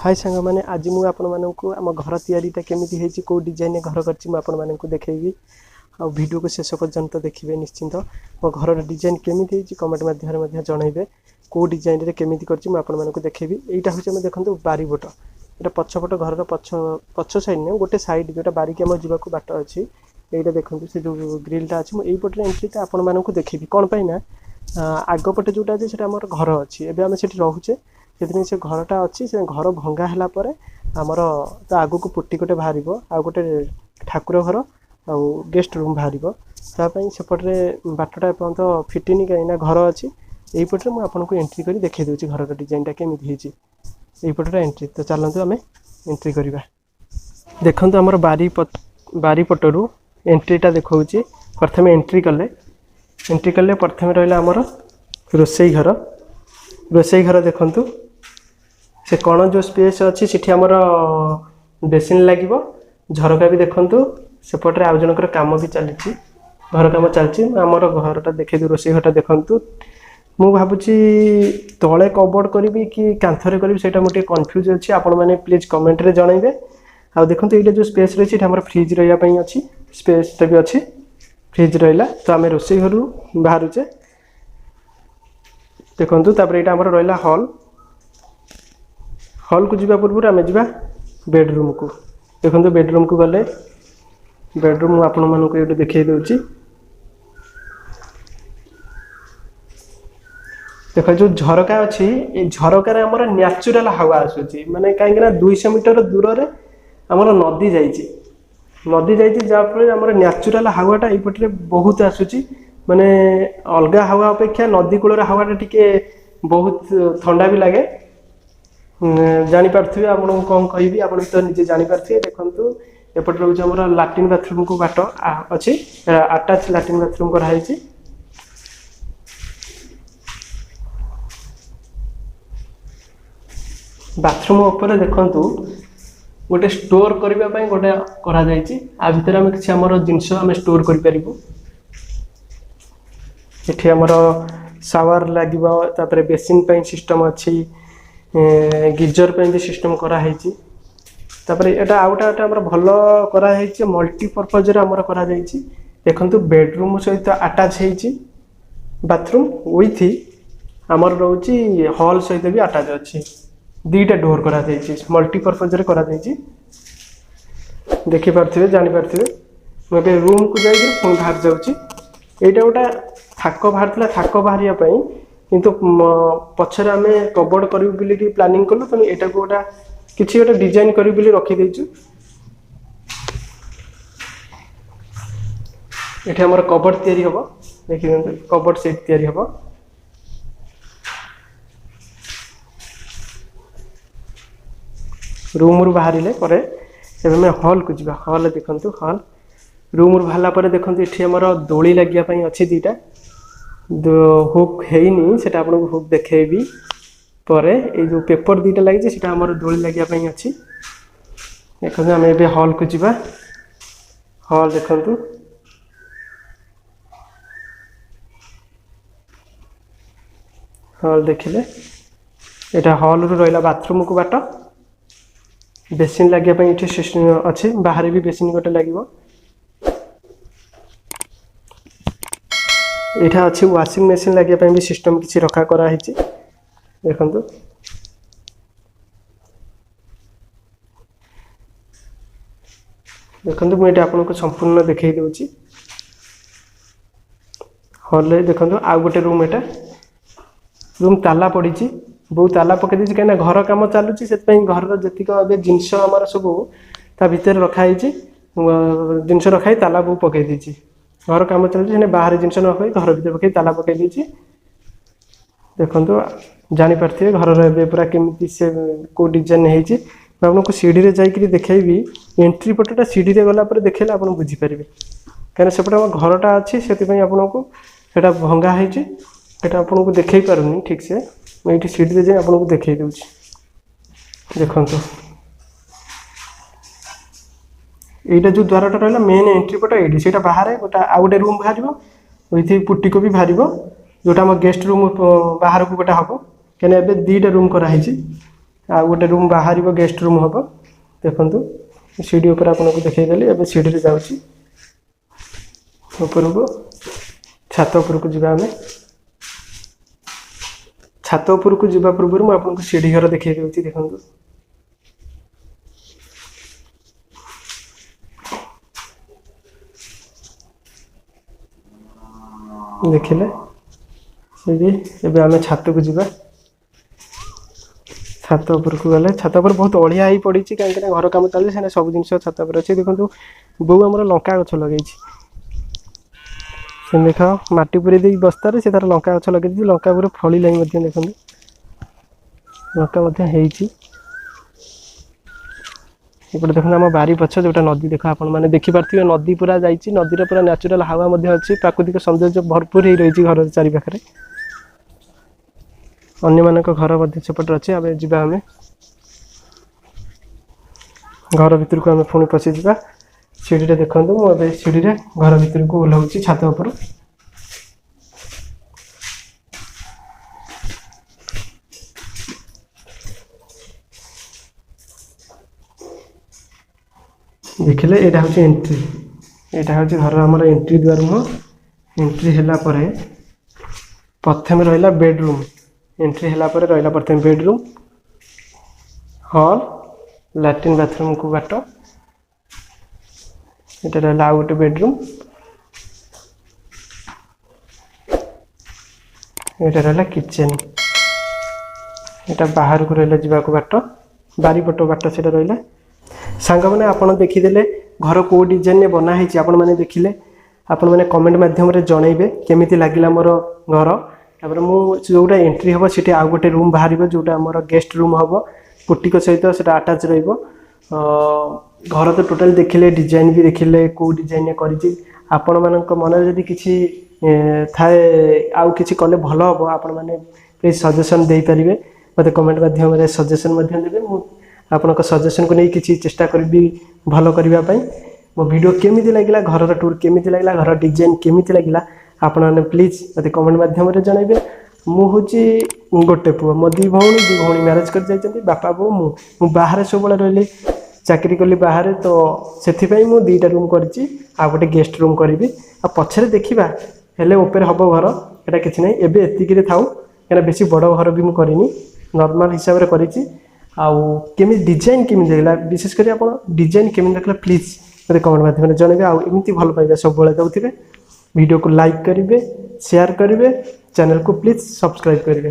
हाय सांग मैंने आज मुझे आपण मानक आम घर या केमी कौ डिजाइन घर कर देखी आ वीडियो को शेष पर्यंत देखिए निश्चिंत मो घर डिजाइन केमी कमेंट माध्यम जनइबे कौ डिजाइन केमी कर देखी यहाँ हूँ देखो बारीपट ये पछपट घर पछ साइड नहीं गोटे साइड जो बारिक आम जावाक बाट अच्छी यहाँ देखो से जो ग्रिलटा अच्छी मुझे यहीपटे एंट्रीटा आपण मानक देखी कौन पाइना आगपटे जोटा अच्छे से आम घर अच्छी एवं आम से रोचे से घरटा अच्छी से घर भंगा है आमर तो आगु को पुट्टी गोटे बाहर आ गोटे ठाकुर घर आ गेस्ट रूम बाहर सेपटे बाटटा पर्यंत फिटिनी कहीं घर अच्छी यहीपटे मुझे एंट्री कर देखी दूसरी घर डिजाइनटा केमी यहीपटे एंट्री तो चलते आम एंट्री करवा देखो आमर बारीपटू एंट्रीटा देखा प्रथम एंट्री कले प्रथम रहा आमर रोसई घर देखु से कौन जो स्पेस अच्छी से आमर बेसिन लगे झरका भी देखु सेपटे आउ जनकर कम भी चली घर कम चलती आमर घरटा देखे रोसई घरटा देखु मु भावुची तले कबोर्ड करी कि कांथरे करी से मुझे कन्फ्यूज अच्छी आपण मैंने प्लीज कमेंट रे जनइबे आ देखो ये जो स्पेस रही है फ्रिज रही अच्छी स्पेसटा भी अच्छी फ्रिज रहा तो आम रोसई घर बाहरुचे देखो यहाँ आमर रहा हॉल हॉल को जीवा पूर्व आम जा बेडरूम को देखो बेडरूम को गले बेडरूम आपण मानक ये देखा दूसरी देख जो झरका अच्छी ये झरकार आमर न्याचुराल हावा आसूची माने कहीं 200 मीटर दूर रे आमर नदी जाइए जहाँफल आमर न्याचुराल हावाटा यपटे बहुत आसूची माने अलग हावा अपेक्षा नदी कूल हावाटा टिके बहुत ठंडा भी लगे जापारे आप कौन कहि आप तो निजे जापारे देखु एपटे रोज आम लाट्रिन बाथरूम को बाट अच्छी अटैच लाट्रिन बाथरूम कराई बाथरूम उपर देखु गोटे स्टोर करने गोटे कर आम किसी आम जिनस आम स्टोर करूँ ये आमर शावर लगे बेसिन सिस्टम अच्छी गिजर भी सिस्टम कराई यहाँ आउ गोटे आम भल कर मल्टीपर्पज देखु बेडरूम सहित अटैच हो बाथरूम विथ आमर रोची हॉल सहित भी अटैच अच्छी दीटा डोर करा मल्टीपर्पज देखिपे जापारे मुझे रूम को जाइए पुणी बाहर जाऊँगी यहाँ गोटे थाक बाहर थाक बाहर किंतु पछरे आम कबोर्ड करूँ बोली प्लानिंग कलु तेणु यहाँ को गोटा किसी गोटे डिजाइन करूँ बोली रखीदेचु ये आमर कबोर्ड तैयारी हम देखिए कबोर्ड सेट तैयारी हम रूम रू बाहर एवं हॉल को जी हॉल देखु हॉल रूम रू बाहर देखो ये आमर दोली लगे अच्छी दीटा हुक हैनी से आपको हुक देखेबी पर ये जो पेपर दीटा लगी से आमर दोली लगे अच्छी देखो आम ए हॉल को जी हॉल देखु हॉल देखिले यहाँ हॉल रू रहा बाथरूम को बाट बेसिन लगे अच्छे बाहर भी बेसिन गोटे लगे यहाँ अच्छी वाशिंग मशीन लगे भी सिस्टम किसी रखा कराई देखु देखो मुझे आपको संपूर्ण देखई दूसरी हॉल देखो आउ गोटे रूम एटा रूम ताला पड़ी बहुत ताला पकई कहीं घर कम चलुची से घर जी जिनस आम सब भितर रखाई जिनस रखाई ताला बहुत पकई देती घर कम चलुची बाहर जिनस न पकई घर भर पकई ताला पकई देती देखो जापारे घर पूरा केमी से कौ डिजाइन होती सीढ़ी रे जाकि देखेबी एंट्री पटटा सीढ़ी रे गला देखेले आप बुझीपारे कहीं सेपटे आम घरटा अच्छी से आपको सेटा भंगा होती आपको देखे पारूनी ठीक से मुझे सीढ़ी रे जाए आपको देखे दूसरी देखु यहाँ जो द्वारटा रहा मेन एंट्री पटा ये से बाहर गोटे आउ गोटे रूम बाहर विथ पुट्टी को भी बाहर जोटा आम गेस्ट रूम बाहर को गोटे हम कहीं 2टा रूम कराई आ गोटे रूम बाहर गेस्ट रूम हम देखु सीढ़ी ऊपर आपको देखईदेली एवं सीढ़ी जाऊँगी ऊपर को छात उपर को जावा आम छात उपर को जावा पूर्व मुझे आपको सीढ़ी घर देखा दूसरी देखूँ देखिले सीढ़ी एवं आम छात को जावा छात उपर को गले छात उपर बहुत अड़िया ही पड़ी कहीं घर कम चलते से सब जिन छात उपर अच्छे देखो बो आमर लंका गछ लगे देख माटी पूरी दे बस्तार से तार लंका गछ लगे लंका पूरा फल देखो लंका एपटे देखो आम बारी पछ जोटा नदी देख आप देखिपे नदी पूरा जाइए नदी पूरा न्याचुराल हावा अच्छी प्राकृतिक सौंदर्य भरपूर हो रही घर चारि पाखे अन्य मानक घर सेपटे अच्छे आम जा घर भीतर को आम पुणी पशि जा सीढ़ी देखो मुझे सीढ़ी घर भीतर को ओह्लाऊँ छात उपर देखिले यहाँ हूँ एंट्री यहाँ हूँ घर आम एंट्री द्वार मुह एंट्री है प्रथम रहा बेडरूम एंट्री है रहा प्रथम बेडरूम हॉल लैट्रिन बाथरूम को बाट ये रहा गोटे बेडरूम ये रहा किचेन यहाँ बाहर को रहा जावाक बाट बारीपट बाट से रहा सांग मैंने आपड़ देखीदे घर कौ डिजाइन बनाई आपण मैंने देखिले आपण मैंने कमेंट मध्यम जनइबे केमी लगे मोर घर तापर मुझा एंट्री हम सीटे आउ गोटे रूम बाहर जोटा आम गेस्ट रूम हम पुटिक सहित से आटाच रहा घर तो टोटाल देखिले डिजाइन भी देखिले कौ डिजाइन आपण मान मन जदि किसी थाए आउ किसी कले भल हम आपण मैंने प्लीज सजेसन दे पारे मत कमेंट मध्यम सजेसन देवे आपण सजेसन को नहीं किसी चेष्टा करी भल करने मो वीडियो केमी लगे घर टूर केमी लगे घर डिजाइन केमी लगे आपण मैंने प्लीज मत कमेंट मध्यम जनइबे मुझे गोटे पुओ मो दी भौणी मैरेज कर जाइए बापा बो मु बाहर सब रही चाकरी कली बाहर तो से मुझे दीटा रूम कर गोटे गेस्ट रूम करी आ पछरे देखा हेले ऊपर हम घर यहाँ किसी ना एवं एतिक था क्या बेसी बड़ घर भी मुझे नॉर्मल हिसाब से करी केमी डिजाइन केमी लगे विशेषकर आप डिजाइन केमी लगे प्लीज मत कमेंट मध्यम जनइबे आमती भल पाइबे सब दौथे वीडियो को लाइक करेंगे शेयर करेंगे चैनल को प्लीज सब्सक्राइब करेंगे।